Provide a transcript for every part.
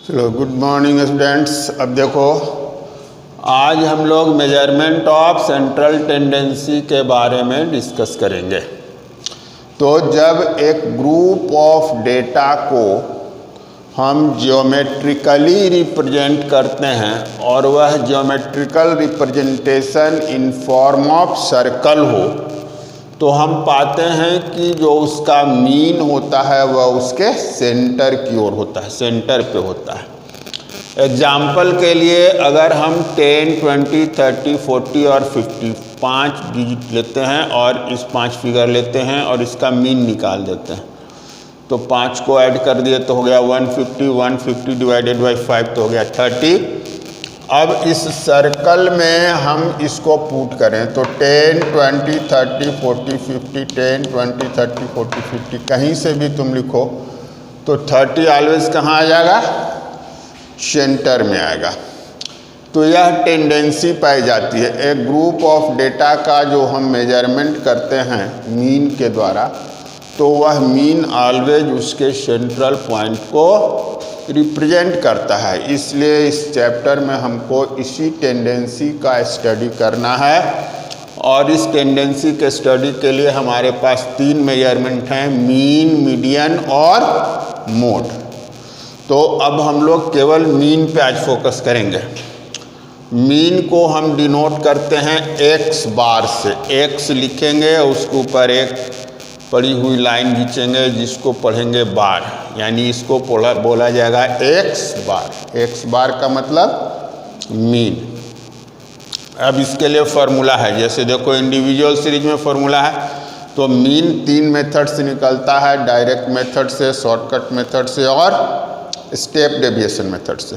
चलो good morning students. अब देखो, आज हम लोग मेजरमेंट ऑफ सेंट्रल टेंडेंसी के बारे में डिस्कस करेंगे। तो जब एक ग्रुप ऑफ डेटा को हम ज्योमेट्रिकली रिप्रेजेंट करते हैं और वह geometrical representation in form of circle हो, तो हम पाते हैं कि जो उसका मीन होता है वह उसके सेंटर की ओर होता है, सेंटर पे होता है। एग्जाम्पल के लिए अगर हम 10, 20, 30, 40 और 50 5 डिजिट लेते हैं और इस 5 फिगर लेते हैं और इसका मीन निकाल देते हैं, तो 5 को ऐड कर दिए तो हो गया 150, 150 डिवाइडेड बाई 5 तो हो गया 30। अब इस सर्कल में हम इसको पुट करें तो 10, 20, 30, 40, 50, 10, 20, 30, 40, 50 कहीं से भी तुम लिखो तो 30 ऑलवेज कहाँ आ जाएगा? सेंटर में आएगा। तो यह टेंडेंसी पाई जाती है। एक ग्रुप ऑफ डेटा का जो हम मेजरमेंट करते हैं मीन के द्वारा, तो वह मीन ऑलवेज उसके सेंट्रल पॉइंट को रिप्रेजेंट करता है। इसलिए इस चैप्टर में हमको इसी टेंडेंसी का स्टडी करना है और इस टेंडेंसी के स्टडी के लिए हमारे पास 3 मेजरमेंट हैं, मीन, मीडियन और मोड। तो अब हम लोग केवल मीन पे आज फोकस करेंगे। मीन को हम डिनोट करते हैं एक्स बार से। एक्स लिखेंगे और उसके ऊपर एक पड़ी हुई लाइन खींचेंगे जिसको पढ़ेंगे बार, यानी इसको बोला जाएगा एक्स बार। एक्स बार का मतलब मीन। अब इसके लिए फार्मूला है, जैसे देखो इंडिविजुअल सीरीज में फार्मूला है। तो मीन 3 मेथड से निकलता है, डायरेक्ट मेथड से, शॉर्टकट मेथड से और स्टेप डेविएशन मेथड से।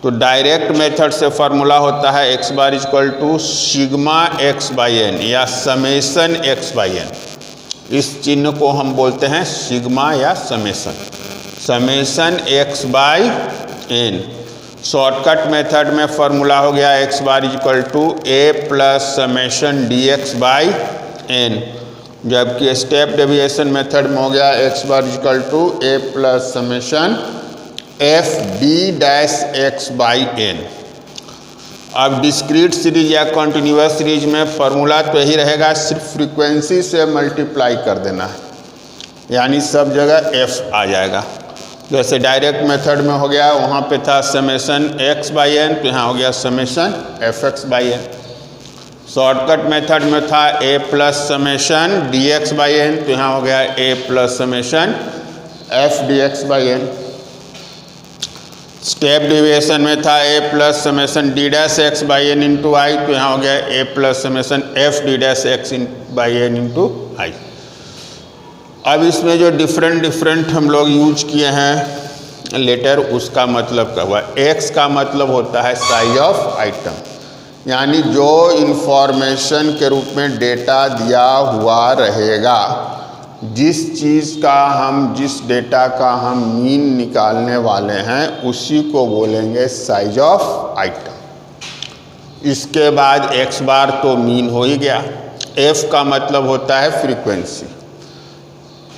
तो डायरेक्ट मेथड से फार्मूला होता है x bar equal to sigma x by n या समेसन एक्स बाई एन। इस चिन्ह को हम बोलते हैं सिग्मा या summation, summation x by N. Shortcut method में फार्मूला हो गया x bar equal to a plus summation D x by n, जबकि स्टेप डेविएशन मेथड में हो गया x bar equal to a plus summation F D dash x by n. अब discrete series या continuous series में formula तो यही रहेगा, सिर्फ फ्रीक्वेंसी से मल्टीप्लाई कर देना है, यानी सब जगह एफ आ जाएगा। जैसे डायरेक्ट मेथड में हो गया, वहाँ पे था समेसन एक्स बाई एन, तो यहाँ हो गया summation F X by N. Shortcut method में था A plus summation D x by N, तो यहाँ हो गया A plus summation F D x by N. Step deviation में था A plus summation D dash x by N into I, तो यहाँ हो गया A plus summation F D dash x by N into I. अब इसमें जो different हम लोग यूज किए हैं लेटर, उसका मतलब क्या हुआ? एक्स का मतलब होता है साइज ऑफ आइटम, यानी जो इंफॉर्मेशन के रूप में डेटा दिया हुआ रहेगा, जिस चीज़ का जिस डेटा का हम मीन निकालने वाले हैं उसी को बोलेंगे साइज ऑफ आइटम। इसके बाद एक्स बार तो मीन हो ही गया। एफ का मतलब होता है फ्रीक्वेंसी,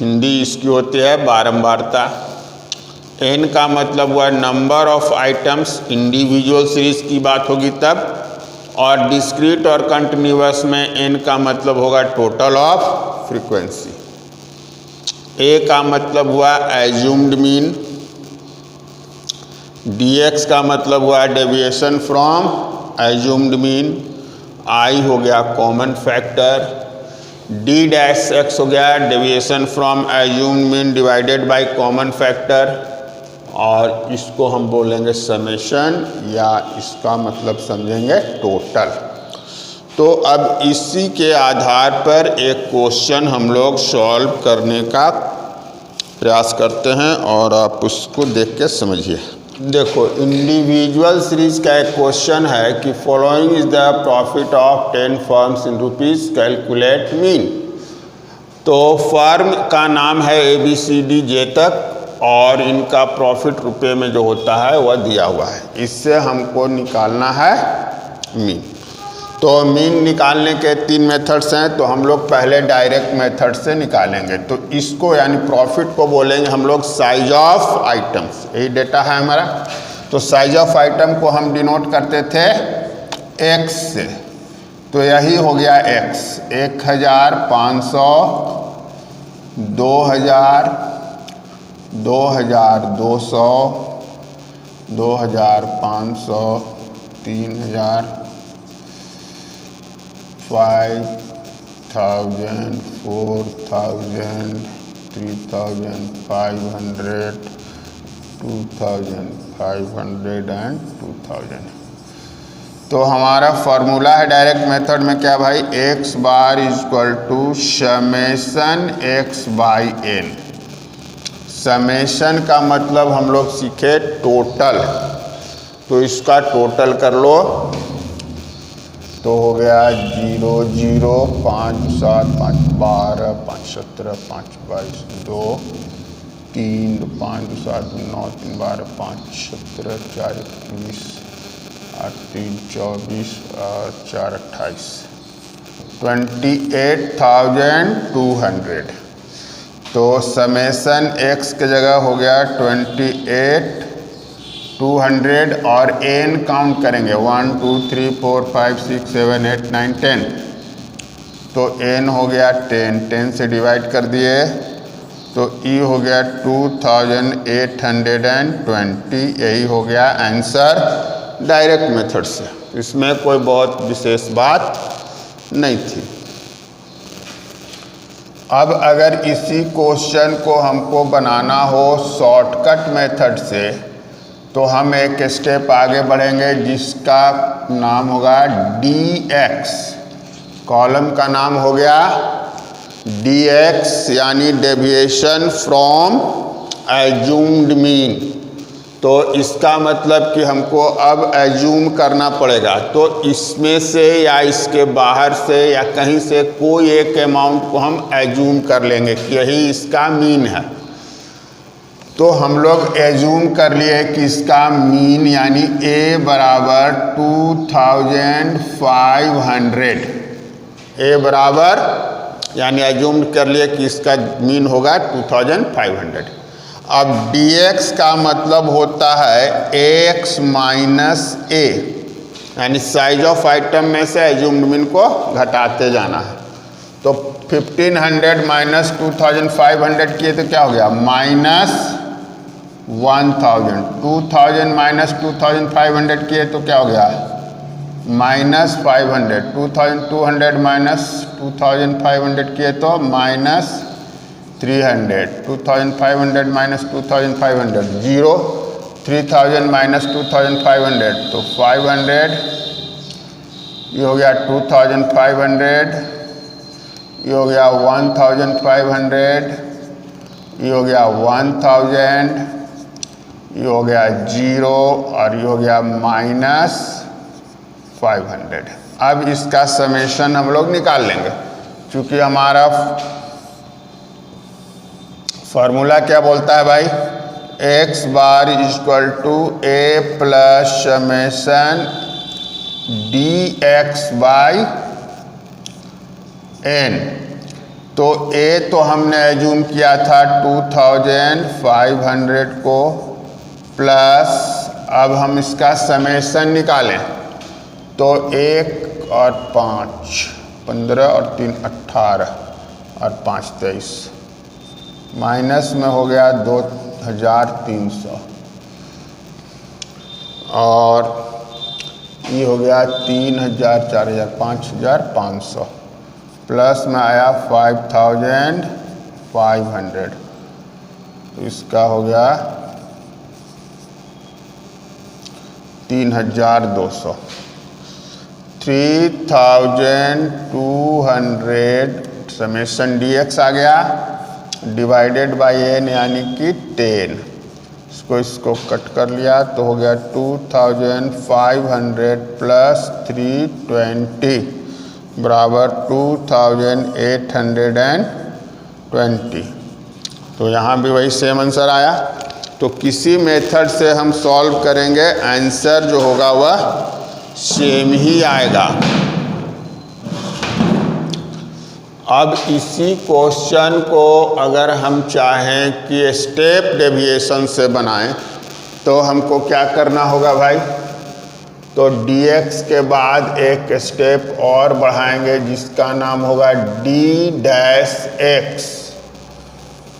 हिंदी इसकी होती है बारंबारता। एन का मतलब हुआ number of items, individual series की बात होगी तब। और डिस्क्रीट और कंटिन्यूअस में एन का मतलब होगा टोटल ऑफ फ्रीक्वेंसी। ए का मतलब हुआ एज्यूम्ड मीन, डी एक्स का मतलब हुआ डेविएशन फ्रॉम एज्यूम्ड मीन, आई हो गया common factor, D dash x हो गया deviation from assumed mean divided by common factor, और इसको हम बोलेंगे समेशन या इसका मतलब समझेंगे टोटल। तो अब इसी के आधार पर एक क्वेश्चन हम लोग सॉल्व करने का प्रयास करते हैं और आप उसको देख के समझिए। देखो, इंडिविजुअल सीरीज का एक क्वेश्चन है कि following is the profit of 10 firms in rupees, calculate mean. तो फर्म का नाम है ABCD तक और इनका प्रॉफिट रुपये में जो होता है वह दिया हुआ है। इससे हमको निकालना है मीन। तो मीन निकालने के 3 मेथड्स हैं, तो हम लोग पहले डायरेक्ट मेथड से निकालेंगे। तो इसको यानी प्रॉफिट को बोलेंगे हम लोग साइज ऑफ आइटम्स। यही डेटा है हमारा। तो साइज ऑफ आइटम को हम डिनोट करते थे एक्स से, तो यही हो गया एक्स। 1500, 2000, 2200, 2500, 3000, 5000, 4000, 3500, 2500 एंड 2000। तो हमारा फॉर्मूला है डायरेक्ट मेथड में क्या भाई, x bar equal to summation x by n. Summation का मतलब हम लोग सीखे टोटल, तो इसका टोटल कर लो तो हो गया 0 0 5 7 5 12 5 17 5 22 2 3 5 7 9 3 12 5 17 4 21 8 3 24 और 4 28 28,200। तो समेशन एक्स की जगह हो गया 28,200 और एन काउंट करेंगे 1 2 3 4 5 6 7 8 9 10। तो एन हो गया 10, 10 से डिवाइड कर दिए तो ई हो गया 2820। यही हो गया आंसर डायरेक्ट मेथड से। इसमें कोई बहुत विशेष बात नहीं थी। अब अगर इसी क्वेश्चन को हमको बनाना हो शॉर्टकट मेथड से, तो हम एक स्टेप आगे बढ़ेंगे जिसका नाम होगा dx। कॉलम का नाम हो गया dx यानी डेविएशन फ्रॉम एज्यूम्ड मीन। तो इसका मतलब कि हमको अब एज्यूम करना पड़ेगा। तो इसमें से या इसके बाहर से या कहीं से कोई एक अमाउंट को हम एज्यूम कर लेंगे कि यही इसका मीन है। तो हम लोग एज्यूम कर लिए कि इसका मीन यानी a बराबर 2500। a बराबर यानी एज्यूम कर लिए कि इसका मीन होगा 2500। अब dx का मतलब होता है x माइनस a, यानी साइज ऑफ आइटम में से एज्यूम्ड मीन को घटाते जाना है। तो 1500 माइनस 2500 किए तो क्या हो गया, माइनस 1000। 2000 माइनस 2500 किए तो क्या हो गया, माइनस 500। 2200 माइनस 2500 किए तो माइनस 300। 2500 माइनस 2500 0। 3000 माइनस 2500 तो 500। ये हो गया 2500। ये हो गया 1500। ये हो गया 1000। ये हो गया 0 और ये हो गया माइनस 500। अब इसका समेशन हम लोग निकाल लेंगे, क्योंकि हमारा फार्मूला क्या बोलता है भाई, x bar equal to a plus summation d x by N. तो ए तो हमने एज्यूम किया था 2500 को, प्लस अब हम इसका समेशन निकालें तो 1 और 5 15 और 3 18 और 5 23, माइनस में हो गया 2300 और ये हो गया 3000 4000 5500, प्लस में आया 5500। तो इसका हो गया 3200। 3200 समेशन dx आ गया डिवाइडेड बाई एन यानी कि 10। इसको कट कर लिया तो हो गया 2500 प्लस 320 बराबर 2820। तो यहाँ भी वही सेम आंसर आया। तो किसी मेथड से हम सॉल्व करेंगे, आंसर जो होगा वह सेम ही आएगा। अब इसी क्वेश्चन को अगर हम चाहें कि स्टेप डेविएशन से बनाएं तो हमको क्या करना होगा भाई? तो dx के बाद एक स्टेप और बढ़ाएंगे जिसका नाम होगा d-x।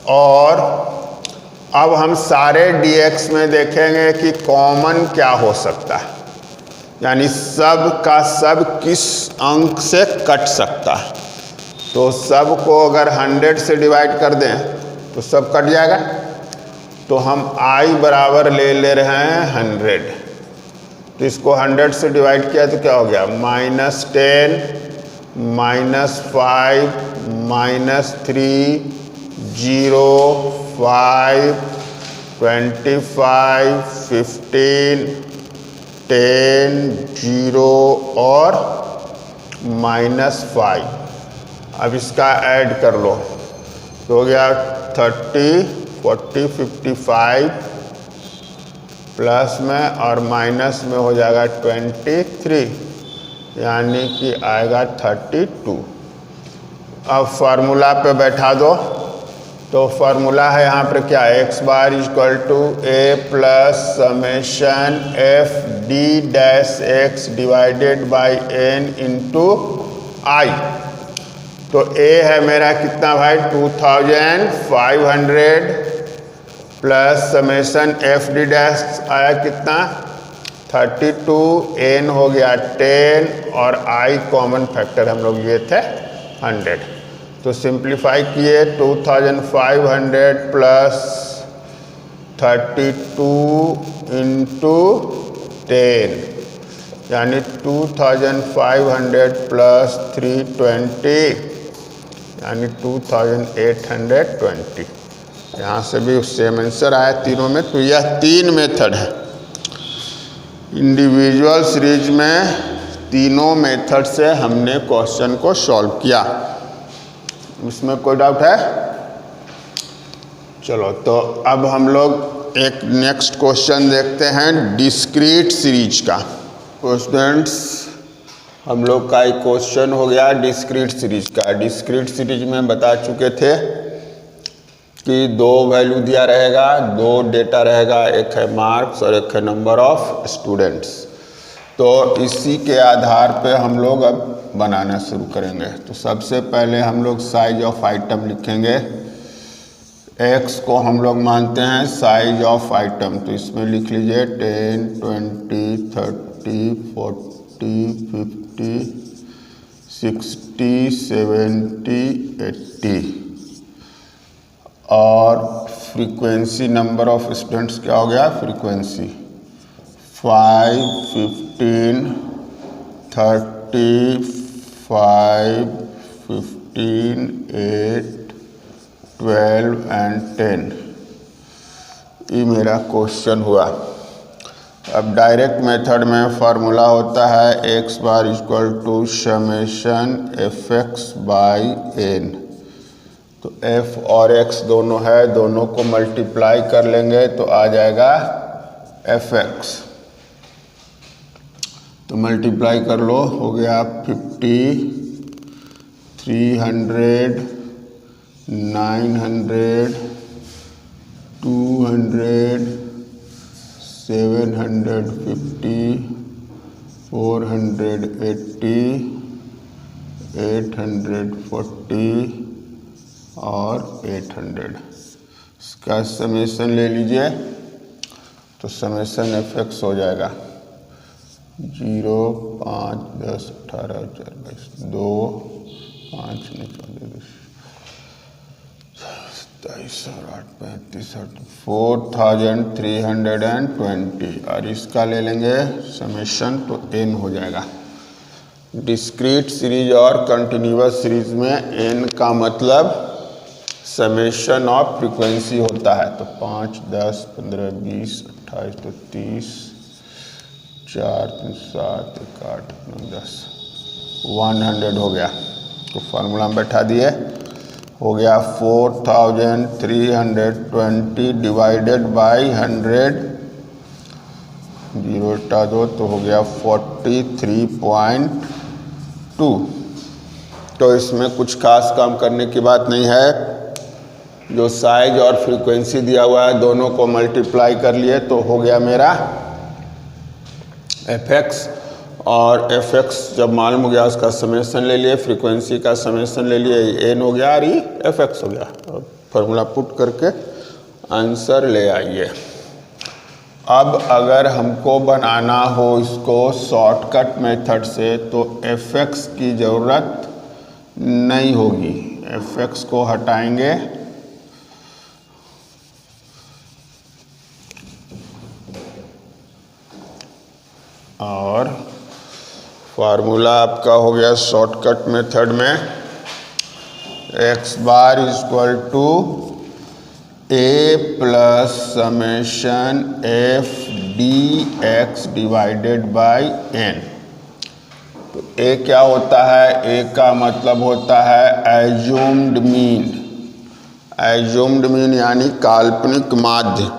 और अब हम सारे dx में देखेंगे कि कॉमन क्या हो सकता है, यानी सब का सब किस अंक से कट सकता है। तो सब को अगर 100 से डिवाइड कर दें तो सब कट जाएगा। तो हम i बराबर ले रहे हैं 100। तो इसको 100 से डिवाइड किया तो क्या हो गया? -10, -5, -3, 0, 5, 25, 15, 10, 0 और -5। अब इसका ऐड कर लो तो हो गया 30, 40, 55 प्लस में और माइनस में हो जाएगा 23, यानी कि आएगा 32। अब फार्मूला पे बैठा दो। तो फार्मूला है यहाँ पर क्या? x bar equal to a plus summation f d-x divided by n into i। तो a है मेरा कितना भाई? 2500 प्लस समेशन f d' आया कितना? 32, n हो गया 10 और i कॉमन फैक्टर हम लोग लिए थे 100। तो सिंप्लीफाई किए 2500 प्लस 32 इंटू 10, यानी 2500 प्लस 320 यानी 2820। यहाँ से भी सेम आंसर आया तीनों में। तो यह 3 मेथड है। इंडिविजुअल सीरीज में तीनों मेथड से हमने क्वेश्चन को सॉल्व किया। इसमें कोई डाउट है? चलो तो अब हम लोग एक नेक्स्ट क्वेश्चन देखते हैं डिस्क्रीट सीरीज का। स्टूडेंट्स, हम लोग का एक क्वेश्चन हो गया डिस्क्रीट सीरीज का। डिस्क्रीट सीरीज में बता चुके थे कि 2 वैल्यू दिया रहेगा, 2 डेटा रहेगा, एक है मार्क्स और एक है नंबर ऑफ स्टूडेंट्स। तो इसी के आधार पे हम लोग अब बनाना शुरू करेंगे। तो सबसे पहले हम लोग साइज ऑफ आइटम लिखेंगे। x को हम लोग मानते हैं साइज ऑफ आइटम। तो इसमें लिख लीजिए 10, 20, 30, 40, 50, 60, 70, 80। और फ्रीक्वेंसी नंबर ऑफ स्टूडेंट्स क्या हो गया? Frequency 5, 15, 30, 5, 15, 8, 12 and 10। ये मेरा क्वेश्चन हुआ। अब डायरेक्ट मेथड में फार्मूला होता है x bar equal to summation fx by n। तो f और x दोनों है, दोनों को मल्टीप्लाई कर लेंगे तो आ जाएगा fx। तो मल्टीप्लाई कर लो, हो गया 50, 300, 900, 200, 750, 480, 840 और 800। इसका समेशन ले लीजिए तो समेशन fx हो जाएगा 0, 5, 10, 18, 24, 2, 5, 27, 28, 4320 और इसका ले लेंगे समेशन तो n हो जाएगा। डिस्क्रीट सीरीज और कंटिन्यूअस सीरीज में n का मतलब समेशन ऑफ फ्रीक्वेंसी होता है। तो 5, 10, 15, 20, 28 तो 30, 4, 3, 7, 1, 8, 9, 10, 100 हो गया। तो फार्मूला में बैठा दिए, हो गया 4320 डिवाइडेड बाई 100, 0 हटा दो तो हो गया 43.2। तो इसमें कुछ खास काम करने की बात नहीं है। जो साइज और फ्रीक्वेंसी दिया हुआ है दोनों को मल्टीप्लाई कर लिए तो हो गया मेरा fx, और fx जब मालूम हो गया उसका समेशन ले लिए, फ्रीक्वेंसी का समेशन ले लिए, n हो गया और ये fx हो गया। फॉर्मूला पुट करके आंसर ले आइए। अब अगर हमको बनाना हो इसको शॉर्टकट मेथड से तो fx की ज़रूरत नहीं होगी, fx को हटाएंगे और फार्मूला आपका हो गया शॉर्टकट मेथड में x bar equal to a plus summation f dx divided by n। तो a क्या होता है? a का मतलब होता है एज्यूम्ड मीन, एज्यूम्ड मीन यानी काल्पनिक माध्य।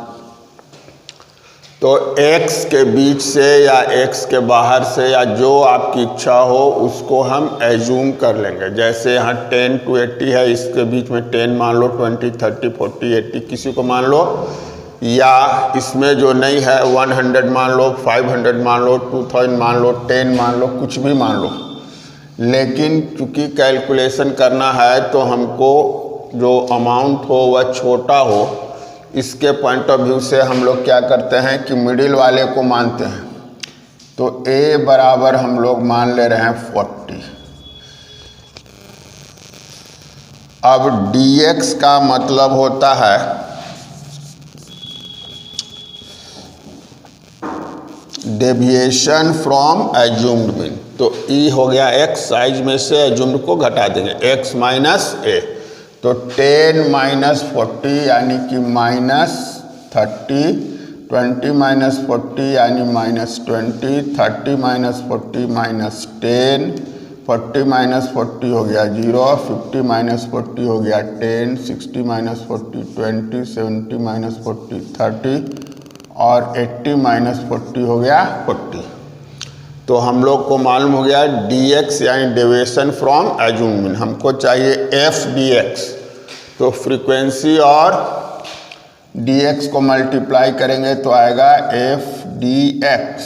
तो x के बीच से या x के बाहर से या जो आपकी इच्छा हो उसको हम एज्यूम कर लेंगे। जैसे यहाँ 10 to 80 है, इसके बीच में 10 मान लो, 20, 30, 40, 80 किसी को मान लो, या इसमें जो नहीं है 100 मान लो, 500 मान लो, 2000 मान लो, 10 मान लो, कुछ भी मान लो। लेकिन चूँकि कैलकुलेशन करना है तो हमको जो अमाउंट हो वह छोटा हो, इसके पॉइंट ऑफ व्यू से हम लोग क्या करते हैं कि मिडिल वाले को मानते हैं। तो a बराबर हम लोग मान ले रहे हैं 40। अब dx का मतलब होता है डेविएशन फ्रॉम एज्यूम्ड मीन। तो e हो गया x, साइज में से एज्यूम्ड को घटा देंगे, x माइनस a। तो 10 माइनस 40 यानी कि माइनस 30, 20 माइनस 40 यानी माइनस 20, 30 माइनस 40 माइनस 10, 40 माइनस 40 हो गया 0, 50 माइनस 40 हो गया 10, 60 माइनस 40 20, 70 माइनस 40 30 और 80 माइनस 40 हो गया 40। तो हम लोग को मालूम हो गया dx यानी डेविएशन फ्रॉम एज्यूम्ड मीन। हमको चाहिए f dx। तो फ्रीक्वेंसी और dx को मल्टीप्लाई करेंगे तो आएगा f dx।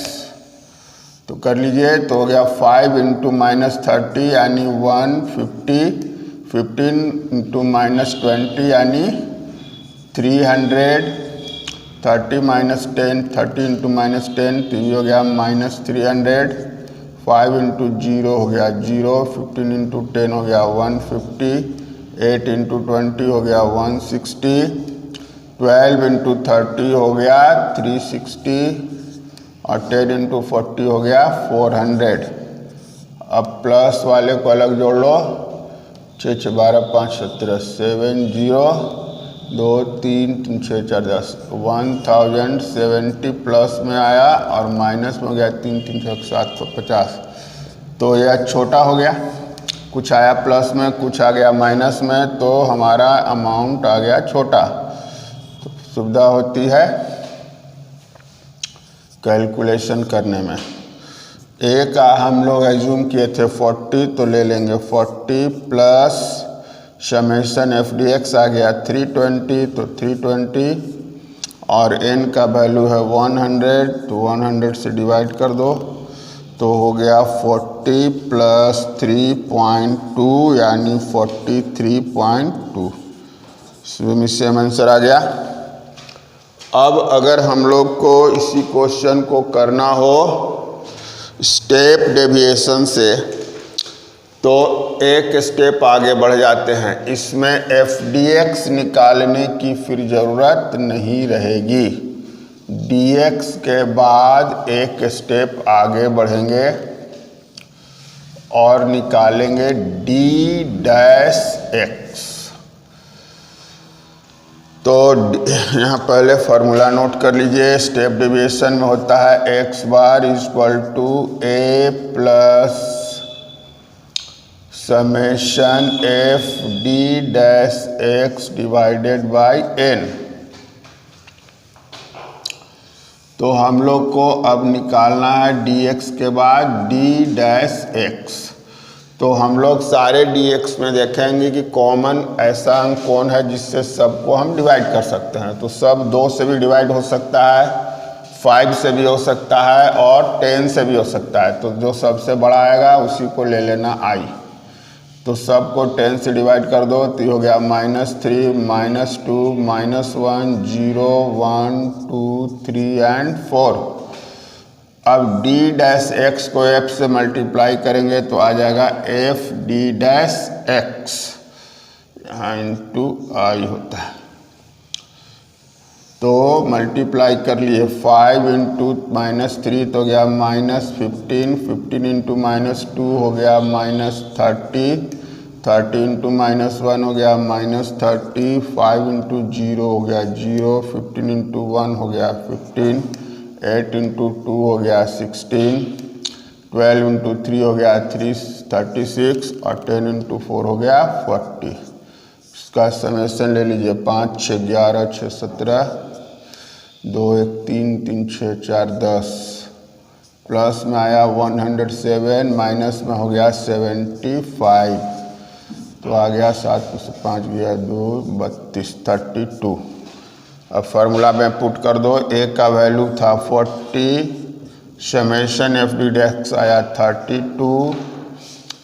तो कर लीजिए, तो हो गया 5 इंटू माइनस 30 यानी 150, 15 इंटू माइनस 20 यानी 300, 30 माइनस 10, 30 इंटू माइनस 10 तो ये हो गया माइनस 300, 5 इंटू 0 हो गया 0, 15 इंटू 10 हो गया 150, 8 इंटू 20 हो गया 160, 12 इंटू 30 हो गया 360 और 10 इंटू 40 हो गया 400। अब प्लस वाले को अलग जोड़ लो, 6 6 12 5 17 7 0 2 3 3 6 4 10 1070 प्लस में आया और माइनस में हो गया 3 3 6 750। तो यह छोटा हो गया, कुछ आया प्लस में कुछ आ गया माइनस में, तो हमारा अमाउंट आ गया छोटा। तो सुविधा होती है कैलकुलेशन करने में। ए का हम लोग एज्यूम किए थे 40, तो ले लेंगे 40 plus summation F D X आ गया 320, तो 320 और n का वैल्यू है 100, तो 100 से डिवाइड कर दो तो हो गया 40 प्लस 3.2 यानी 43.2। सेम आंसर आ गया। अब अगर हम लोग को इसी क्वेश्चन को करना हो स्टेप डेविएशन से तो एक स्टेप आगे बढ़ जाते हैं। इसमें एफ डी एक्स निकालने की फिर ज़रूरत नहीं रहेगी। डी एक्स के बाद एक स्टेप आगे बढ़ेंगे और निकालेंगे डी डैश एक्स। तो यहाँ पहले फार्मूला नोट कर लीजिए। स्टेप डेविएशन में होता है x bar equal to a plus summation F D dash x divided by n. तो हम लोग को अब निकालना है डी एक्स के बाद डी डैश एक्स। तो हम लोग सारे dx में देखेंगे कि कॉमन ऐसा अंक कौन है जिससे सबको हम डिवाइड कर सकते हैं। तो सब 2 से भी डिवाइड हो सकता है, 5 से भी हो सकता है और 10 से भी हो सकता है। तो जो सबसे बड़ा आएगा उसी को ले लेना i। तो सबको 10 से डिवाइड कर दो तो ये हो गया -3, -2, -1, 0, 1, 2, 3 एंड 4। अब d डैश x को f से मल्टीप्लाई करेंगे तो आ जाएगा f d डैश x, यहाँ इंटू आई होता है। तो मल्टीप्लाई कर लिए 5 इंटू -3 तो हो गया -15, 15 इंटू -2 हो गया -30, 30 इंटू -1 हो गया -30, 5 इंटू 0 हो गया 0, 15 इंटू 1 हो गया 15, 8 इंटू 2 हो गया 16, 12 इंटू 3 हो गया 36 और 10 इंटू 4 हो गया 40। इसका समेशन ले लीजिए 5, 6, 11, 6, 17, 2, 1, 3, 3, 6, 4, 10। प्लस में आया 107, माइनस में हो गया 75। तो आ गया 7 से 5 गया 2, 32, 32। अब फार्मूला में पुट कर दो। ए का वैल्यू था 40, समेशन एफ डी डैश आया 32,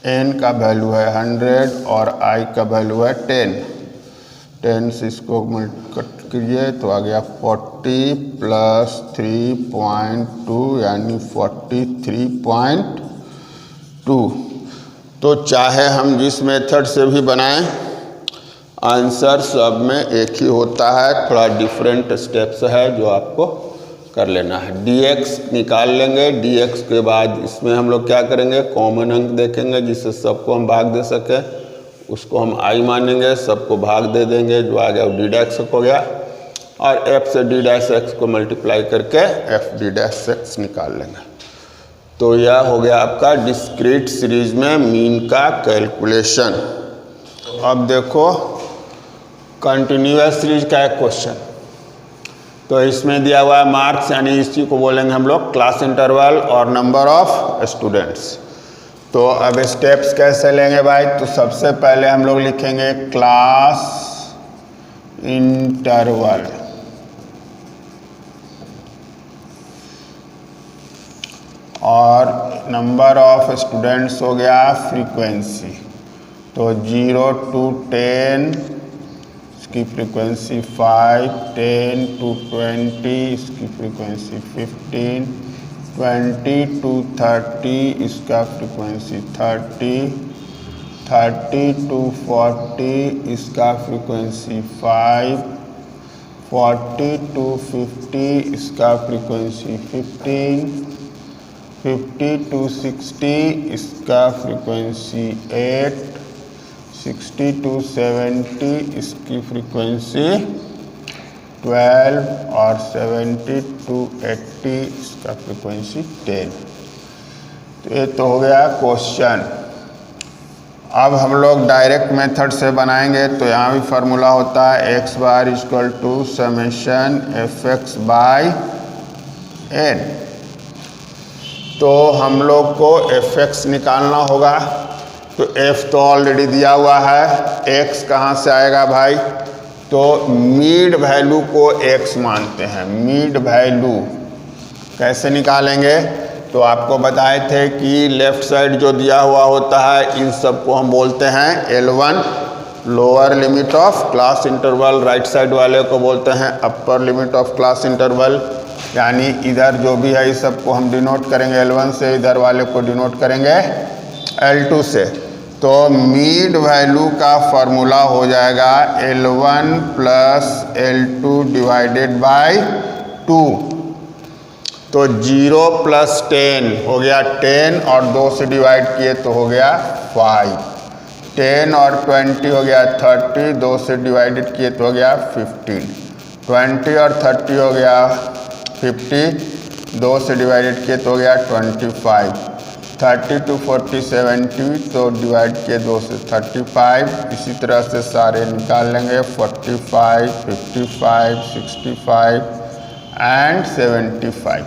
एन का वैल्यू है 100 और आई का वैल्यू है 10। 10 से इसको कट कीजिए तो आ गया 40 प्लस 3.2 यानी 43.2। तो चाहे हम जिस मेथड से भी बनाएं आंसर सब में एक ही होता है, थोड़ा डिफरेंट स्टेप्स है जो आपको कर लेना है। dx निकाल लेंगे, dx के बाद इसमें हम लोग क्या करेंगे, कॉमन अंक देखेंगे जिससे सबको हम भाग दे सके, उसको हम i मानेंगे, सबको भाग दे देंगे, जो आ गया वो d डैश हो गया। और f से d डैश x को मल्टीप्लाई करके f d डैश x निकाल लेंगे। तो यह हो गया आपका डिस्क्रीट सीरीज में मीन का कैलकुलेशन। अब देखो कंटिन्यूअस सीरीज का एक क्वेश्चन, तो इसमें दिया हुआ है मार्क्स, यानी इसी को बोलेंगे हम लोग क्लास इंटरवल और नंबर ऑफ स्टूडेंट्स। तो अब स्टेप्स कैसे लेंगे भाई, तो सबसे पहले हम लोग लिखेंगे क्लास इंटरवल और नंबर ऑफ स्टूडेंट्स हो गया फ्रीक्वेंसी। तो 0 to 10 इसकी फ्रीक्वेंसी 5, 10 to 20 इसकी फ्रीक्वेंसी 15, 20 to 30 इसका फ्रीक्वेंसी 30, 30 to 40 इसका फ्रीक्वेंसी 5, 40 to 50 इसका फ्रीक्वेंसी 15, 50 to 60 इसका फ्रीक्वेंसी 8, 60 to 70 इसकी फ्रीक्वेंसी 12 और 70 to 80 इसका फ्रीक्वेंसी 10। तो ये तो हो गया क्वेश्चन। अब हम लोग डायरेक्ट मेथड से बनाएंगे, तो यहाँ भी फार्मूला होता है x bar equal to summation fx by n। तो हम लोग को fx निकालना होगा, तो f तो ऑलरेडी दिया हुआ है, x कहाँ से आएगा भाई, तो मिड वैल्यू को x मानते हैं। मिड वैल्यू कैसे निकालेंगे, तो आपको बताए थे कि लेफ्ट साइड जो दिया हुआ होता है इन सब को हम बोलते हैं L1 lower limit of class interval, right side वाले को बोलते हैं upper limit of class interval. यानी इधर जो भी है इस सबको हम डिनोट करेंगे L1 से, इधर वाले को डिनोट करेंगे L2 से। तो मिड वैल्यू का फॉर्मूला हो जाएगा L1 plus L2 divided by 2। तो 0 प्लस 10 हो गया 10 और 2 से डिवाइड किए तो हो गया 5, 10 और 20 हो गया 30, 2 से डिवाइडेड किए तो हो गया 15, 20 और 30 हो गया 50, 2 से डिवाइडेड किए तो हो गया 25, 30 to 40 70, तो डिवाइड किए 2 से 35। इसी तरह से सारे निकाल लेंगे 45, 55, 65 एंड 75।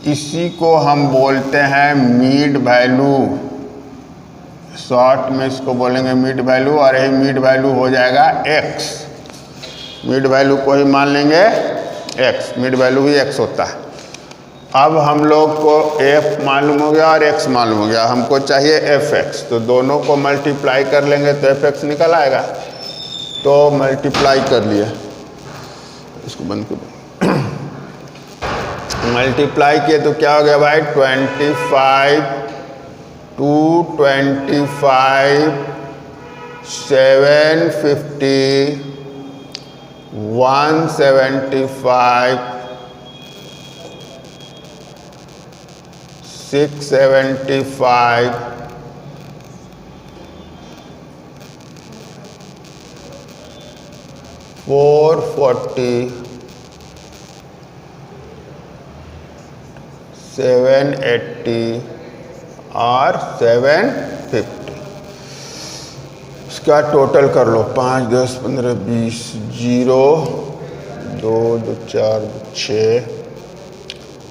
इसी को हम बोलते हैं मिड वैल्यू, शॉर्ट में इसको बोलेंगे मिड वैल्यू, और यही मिड वैल्यू हो जाएगा x। मिड वैल्यू को ही मान लेंगे x, मिड वैल्यू ही x होता है। अब हम लोग को f मालूम हो गया और x मालूम हो गया, हमको चाहिए fx, तो दोनों को मल्टीप्लाई कर लेंगे तो fx निकल आएगा। तो मल्टीप्लाई कर लिए, इसको बंद कर मल्टीप्लाई किए तो क्या हो गया भाई, 25 2 25 750 175 675 440 780 और 750। इसका टोटल कर लो, 5 10 15 20 0 2 2 4 6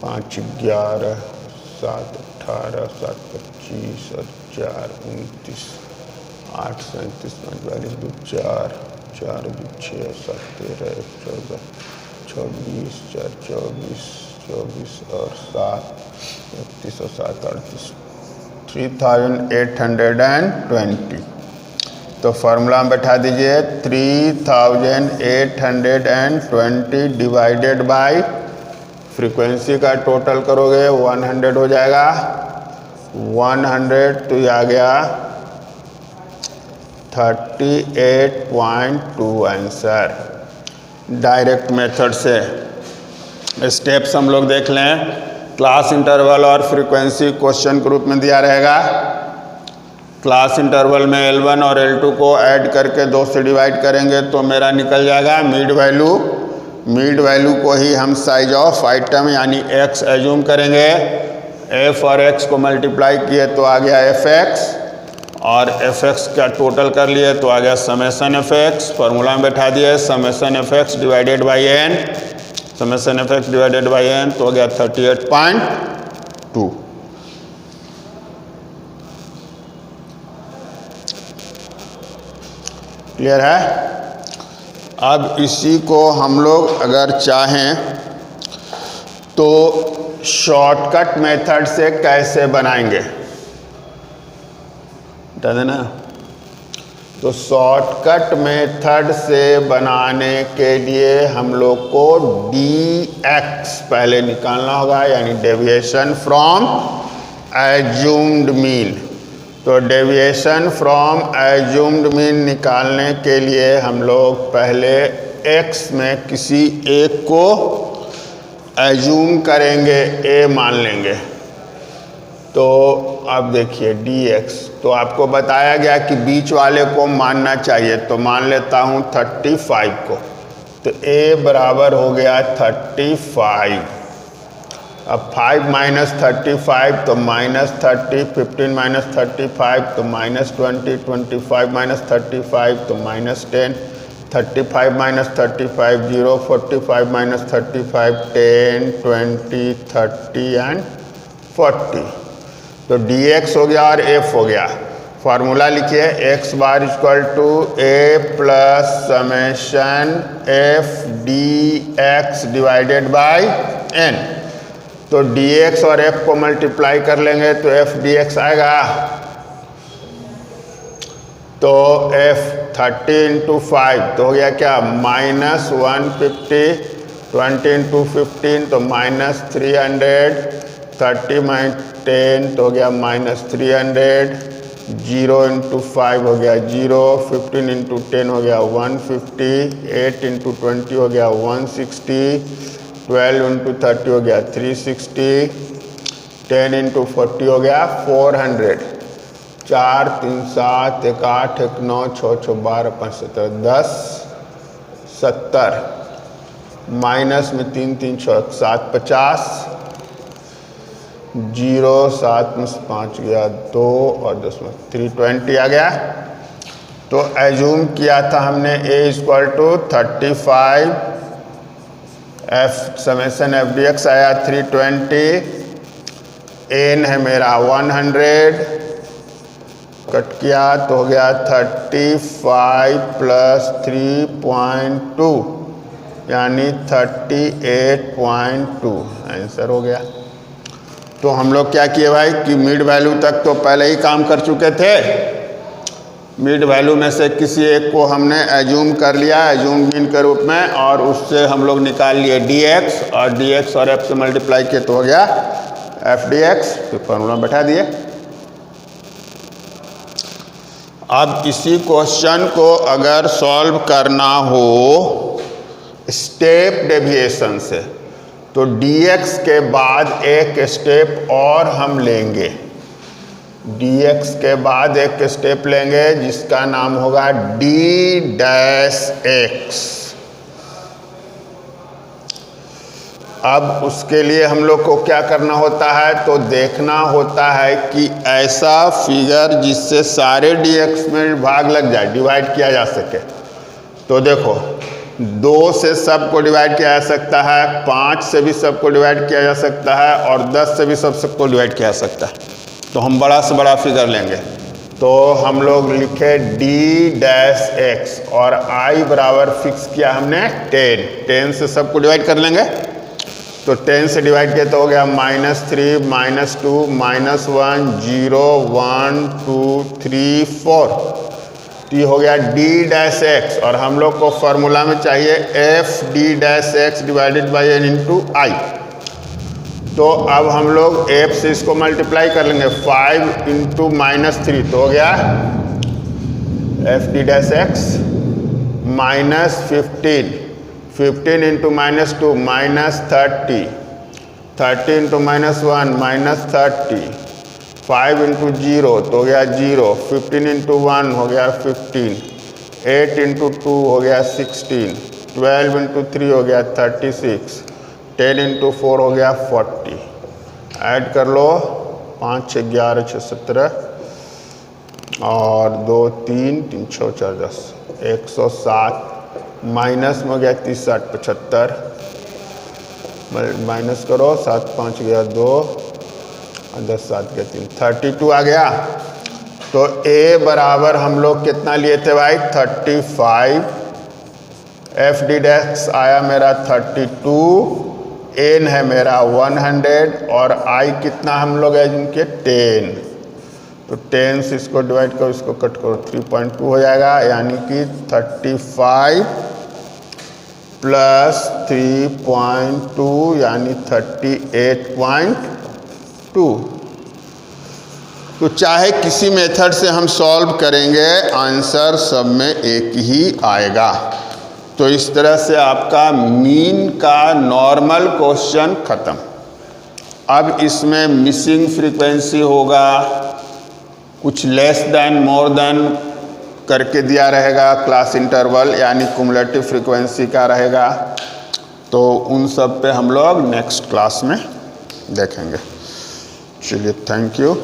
5 11 7 18 7 25 और 4 29 8 37 5 42 2 4 4 2 6 7 13 14 24 4 24 24 और 7 31 और 7 38 3820। तो फार्मूला में बैठा दीजिए 3820 डिवाइडेड बाय फ्रीक्वेंसी का टोटल करोगे 100 हो जाएगा। 100 तो ये आ गया 38.2 आंसर। डायरेक्ट मेथड से स्टेप्स हम लोग देख लें। क्लास इंटरवल और फ्रीक्वेंसी क्वेश्चन के रूप में दिया रहेगा। क्लास इंटरवल में L1 और L2 को ऐड करके 2 से डिवाइड करेंगे तो मेरा निकल जाएगा मिड वैल्यू। मिड वैल्यू को ही हम साइज ऑफ आइटम यानी x एज्यूम करेंगे। f और x को मल्टीप्लाई किए तो आ गया fx, और fx का टोटल कर लिए तो आ गया समेशन fx। फॉर्मूला में बैठा दिए summation fx divided by n, summation fx divided by n तो हो गया 38.2। क्लियर है। अब इसी को हम लोग अगर चाहें तो शॉर्टकट मेथड से कैसे बनाएंगे, बता देना। तो शॉर्टकट मेथड से बनाने के लिए हम लोग को dx पहले निकालना होगा, यानी डेविएशन फ्रॉम एज्यूम्ड मीन। तो डेविएशन फ्रॉम एज्यूम्ड मीन निकालने के लिए हम लोग पहले x में किसी एक को एज्यूम करेंगे, a मान लेंगे। तो अब देखिए dx, तो आपको बताया गया कि बीच वाले को मानना चाहिए, तो मान लेता हूँ 35 को। तो a बराबर हो गया 35। अब 5 माइनस 35 तो माइनस 30, 15 माइनस 35 तो माइनस 20, 25 माइनस 35 तो माइनस 10, 35 माइनस 35 0, 45 माइनस 35 10, 20, 30 एंड 40। तो dx हो गया और f हो गया। फार्मूला लिखिए x bar equal to a plus summation f dx divided by n। तो dx और f को मल्टीप्लाई कर लेंगे तो f dx आएगा। तो f 30 इंटू 5 तो हो गया क्या, माइनस 150, 20 इंटू 15 तो माइनस 300, 30 माइनस 10 तो हो गया माइनस 300, 0 इंटू 5 हो गया 0, 15 इंटू 10 हो गया 150, 8 इंटू 20 हो गया 160, 12 इंटू 30 हो गया 360, 10 इंटू 40 हो गया 400, 4 3 7 1 8 1 9 6 6 12 5 17 10 70, माइनस में 3 3 6 7 50, 0 7 में 5 गया 2 और 10 में 320 आ गया। तो एज्यूम किया था हमने a equal to 35, f summation f dx आया 320, n है मेरा 100, कट किया तो हो गया 35 प्लस 3.2 यानी 38.2 आंसर हो गया। तो हम लोग क्या किए भाई कि मिड वैल्यू तक तो पहले ही काम कर चुके थे। मिड वैल्यू में से किसी एक को हमने एज्यूम कर लिया एज्यूम मीन के रूप में, और उससे हम लोग निकाल लिए dx, और dx और f से मल्टीप्लाई किए तो हो गया f dx। तो फॉर्मूला बैठा दिए। अब इसी क्वेश्चन को अगर सॉल्व करना हो स्टेप डेविएशन से तो dx के बाद एक स्टेप और हम लेंगे। dx के बाद एक स्टेप लेंगे जिसका नाम होगा d डैश x। अब उसके लिए हम लोग को क्या करना होता है, तो देखना होता है कि ऐसा फिगर जिससे सारे dx में भाग लग जाए, डिवाइड किया जा सके। तो देखो 2 से सबको डिवाइड किया जा सकता है, 5 से भी सबको डिवाइड किया जा सकता है, और 10 से भी सबको डिवाइड किया जा सकता है। तो हम बड़ा से बड़ा फिगर लेंगे। तो हम लोग लिखे d डैश x और i बराबर फिक्स किया हमने 10। 10 से सबको डिवाइड कर लेंगे। तो 10 से डिवाइड किया तो हो गया -3, -2, -1, 0, 1, 2, 3, 4। तो ये हो गया d डैश x, और हम लोग को फॉर्मूला में चाहिए f d dash x divided by n into I. तो अब हम लोग f से इसको मल्टीप्लाई कर लेंगे 5 इंटू -3 तो हो गया f d dash x -15, 15 into -2 -30, 30 into -1 -30, 5 into 0 तो हो गया 0, 15 इंटू 1 हो गया 15, 8 इंटू 2 हो गया 16, 12 इंटू 3 हो गया 36, 10 इंटू 4 हो गया 40। ऐड कर लो 5 6 11 6 17 और 2 3 3 6 4 10 107 माइनस में हो गया 30 60 75 माइनस करो 7 5 गया 2 और 10 7 गया 3 32 आ गया। तो a बराबर हम लोग कितना लिए थे भाई 35, f d डैश आया मेरा 32, n है मेरा 100 और i कितना हम लोग है जिनके 10। तो 10 से इसको डिवाइड करो इसको कट करो 3.2 हो जाएगा, यानी कि 35 प्लस 3.2 यानी 38.2। तो चाहे किसी मेथड से हम सॉल्व करेंगे आंसर सब में एक ही आएगा। तो इस तरह से आपका मीन का नॉर्मल क्वेश्चन खत्म। अब इसमें मिसिंग फ्रीक्वेंसी होगा, कुछ लेस देन मोर देन करके दिया रहेगा, क्लास इंटरवल यानी कुमुलेटिव फ्रीक्वेंसी का रहेगा। तो उन सब पे हम लोग नेक्स्ट क्लास में देखेंगे। चलिए थैंक यू।